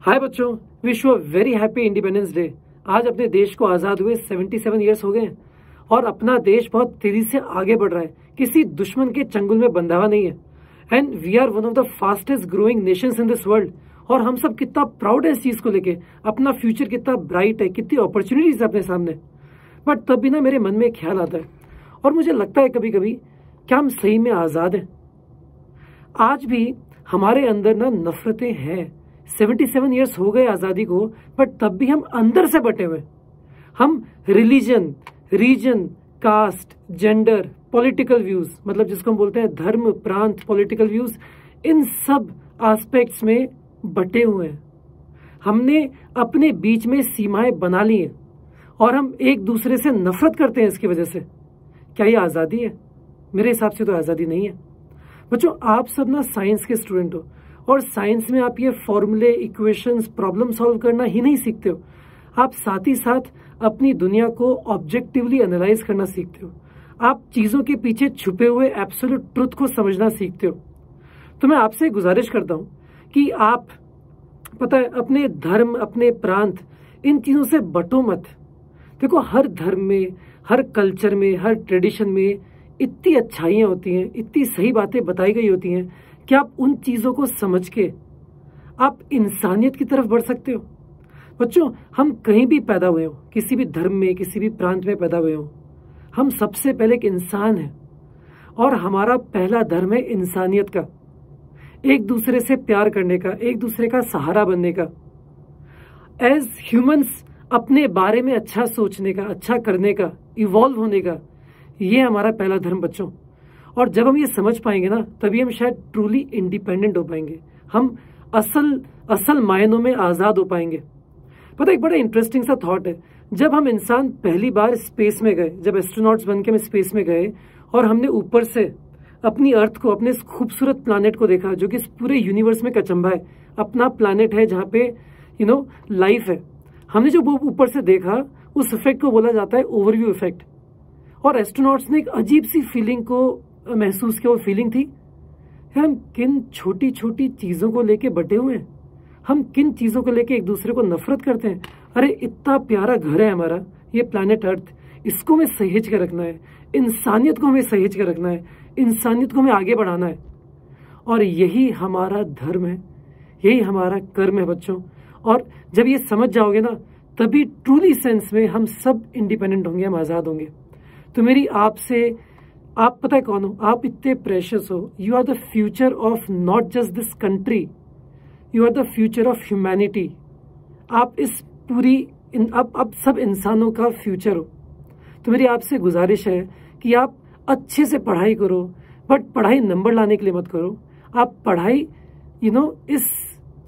हाय बच्चों, wish you a very happy independence day. आज अपने देश को आज़ाद हुए 77 ईयर्स हो गए हैं और अपना देश बहुत तेजी से आगे बढ़ रहा है, किसी दुश्मन के चंगुल में बंधा हुआ नहीं है। And we are one of the fastest growing nations in this world. और हम सब कितना प्राउड है इस चीज़ को लेके, अपना फ्यूचर कितना ब्राइट है, कितनी अपॉर्चुनिटीज है अपने सामने। बट तब भी ना मेरे मन में एक ख्याल आता है और मुझे लगता है कभी कभी, क्या हम सही में आज़ाद हैं? आज भी हमारे अंदर ना नफरतें हैं। 77 ईयर्स हो गए आज़ादी को, बट तब भी हम अंदर से बटे हुए। हम religion, region, caste, gender, political views, मतलब जिसको हम बोलते हैं धर्म, प्रांत, पॉलिटिकल व्यूज, इन सब एस्पेक्ट्स में बटे हुए हैं। हमने अपने बीच में सीमाएं बना ली हैं और हम एक दूसरे से नफरत करते हैं इसकी वजह से। क्या ये आज़ादी है? मेरे हिसाब से तो आज़ादी नहीं है। बच्चों, आप सब ना साइंस के स्टूडेंट हो और साइंस में आप ये फॉर्मूले, इक्वेशंस, प्रॉब्लम सॉल्व करना ही नहीं सीखते हो, आप साथ ही साथ अपनी दुनिया को ऑब्जेक्टिवली एनालाइज करना सीखते हो। आप चीजों के पीछे छुपे हुए एब्सोल्यूट ट्रुथ को समझना सीखते हो। तो मैं आपसे गुजारिश करता हूं कि आप, पता है, अपने धर्म, अपने प्रांत, इन चीजों से बटो मत। देखो, हर धर्म में, हर कल्चर में, हर ट्रेडिशन में इतनी अच्छाइयाँ होती हैं, इतनी सही बातें बताई गई होती हैं कि आप उन चीज़ों को समझ के आप इंसानियत की तरफ बढ़ सकते हो। बच्चों, हम कहीं भी पैदा हुए हो, किसी भी धर्म में, किसी भी प्रांत में पैदा हुए हो, हम सबसे पहले एक इंसान हैं और हमारा पहला धर्म है इंसानियत का, एक दूसरे से प्यार करने का, एक दूसरे का सहारा बनने का, एज ह्यूमंस अपने बारे में अच्छा सोचने का, अच्छा करने का, इवॉल्व होने का। ये हमारा पहला धर्म बच्चों। और जब हम ये समझ पाएंगे ना, तभी हम शायद ट्रूली इंडिपेंडेंट हो पाएंगे। हम असल मायनों में आज़ाद हो पाएंगे। पता, एक बड़ा इंटरेस्टिंग सा थॉट है। जब हम इंसान पहली बार स्पेस में गए, जब एस्ट्रोनॉट्स बन के हम स्पेस में गए और हमने ऊपर से अपनी अर्थ को, अपने इस खूबसूरत प्लानेट को देखा, जो कि इस पूरे यूनिवर्स में कचंबा है, अपना प्लानेट है जहाँ पे लाइफ है। हमने जो वो ऊपर से देखा, उस इफेक्ट को बोला जाता है ओवरव्यू इफेक्ट। और एस्ट्रोनॉट्स ने एक अजीब सी फीलिंग को महसूस किया। वो फीलिंग थी, हम किन छोटी छोटी चीजों को लेके बटे हुए हैं, हम किन चीजों को लेके एक दूसरे को नफरत करते हैं। अरे, इतना प्यारा घर है हमारा ये प्लैनेट अर्थ, इसको हमें सहेज के रखना है, इंसानियत को हमें सहेज के रखना है, इंसानियत को हमें आगे बढ़ाना है। और यही हमारा धर्म है, यही हमारा कर्म है बच्चों। और जब ये समझ जाओगे ना, तभी ट्रूली सेंस में हम सब इंडिपेंडेंट होंगे, हम आज़ाद होंगे। तो मेरी आपसे, आप पता है कौन हो? आप इतने प्रेशियस हो। You are the future of not just this country, you are the future of humanity. आप इस पूरी अब सब इंसानों का फ्यूचर हो। तो मेरी आपसे गुजारिश है कि आप अच्छे से पढ़ाई करो, बट पढ़ाई नंबर लाने के लिए मत करो। आप पढ़ाई इस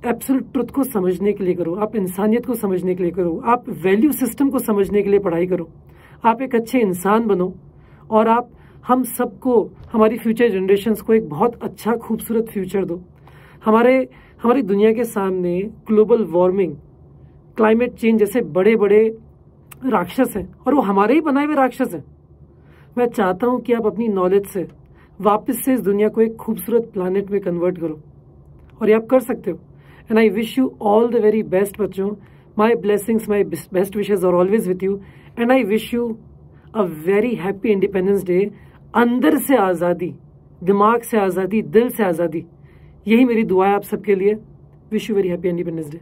एब्सोल्यूट ट्रुथ को समझने के लिए करो, आप इंसानियत को समझने के लिए करो, आप वैल्यू सिस्टम को समझने के लिए पढ़ाई करो। आप एक अच्छे इंसान बनो और आप हम सबको, हमारी फ्यूचर जनरेशन्स को एक बहुत अच्छा खूबसूरत फ्यूचर दो। हमारी दुनिया के सामने ग्लोबल वार्मिंग, क्लाइमेट चेंज जैसे बड़े बड़े राक्षस हैं और वो हमारे ही बनाए हुए राक्षस हैं। मैं चाहता हूं कि आप अपनी नॉलेज से वापस से इस दुनिया को एक खूबसूरत प्लैनेट में कन्वर्ट करो, और ये आप कर सकते हो। And I wish you all the very best बच्चों। My blessings, my best wishes are always with you. And I wish you a very happy independence day. अंदर से आज़ादी, दिमाग से आज़ादी, दिल से आज़ादी, यही मेरी दुआ है आप सबके लिए। Wish you very happy independence day.